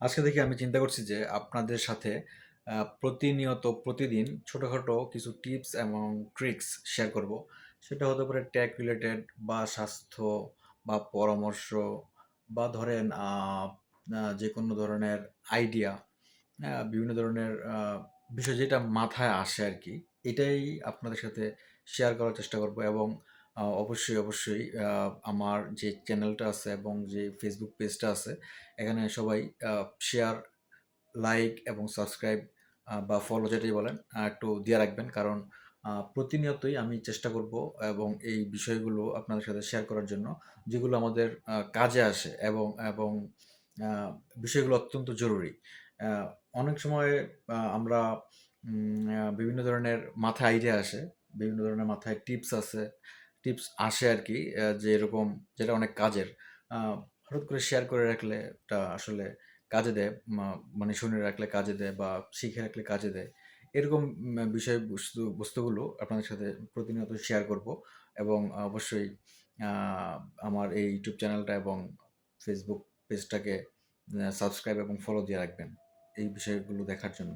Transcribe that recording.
আজকে দেখি আমি চিন্তা করছি যে আপনাদের সাথে প্রতিনিয়ত প্রতিদিন ছোটখাটো কিছু টিপস এবং ট্রিক্স শেয়ার করব। সেটা হতে পারে টেক রিলেটেড বা স্বাস্থ্য বা পরামর্শ বা ধরেন যে কোনো ধরনের আইডিয়া, বিভিন্ন ধরনের বিষয় যেটা মাথায় আসে আর কি। এটাই আপনাদের সাথে শেয়ার করার চেষ্টা করব এবং অবশ্যই আমার যে চ্যানেলটা আছে এবং যে ফেসবুক পেজটা আছে, এখানে সবাই শেয়ার, লাইক এবং সাবস্ক্রাইব বা ফলো যেটাই বলেন একটু দিয়ে রাখবেন। কারণ প্রতিনিয়তই আমি চেষ্টা করব এবং এই বিষয়গুলো আপনাদের সাথে শেয়ার করার জন্য, যেগুলো আমাদের কাজে আসে এবং এবং আহ, বিষয়গুলো অত্যন্ত জরুরি। অনেক সময় আমরা বিভিন্ন ধরনের মাথায় আইডিয়া আসে, বিভিন্ন ধরনের মাথায় টিপস আছে, টিপস আসে আর কি, যে এরকম যেটা অনেক কাজের। হঠাৎ করে শেয়ার করে রাখলে এটা আসলে কাজে দেয়, মানে শুনে রাখলে কাজে দেয় বা শিখে রাখলে কাজে দেয়। এরকম বস্তুগুলো আপনাদের সাথে প্রতিনিয়ত শেয়ার করব এবং অবশ্যই আহ, আমার এই ইউটিউব চ্যানেলটা এবং ফেসবুক পেজটাকে সাবস্ক্রাইব এবং ফলো দিয়ে রাখবেন এই বিষয়গুলো দেখার জন্য।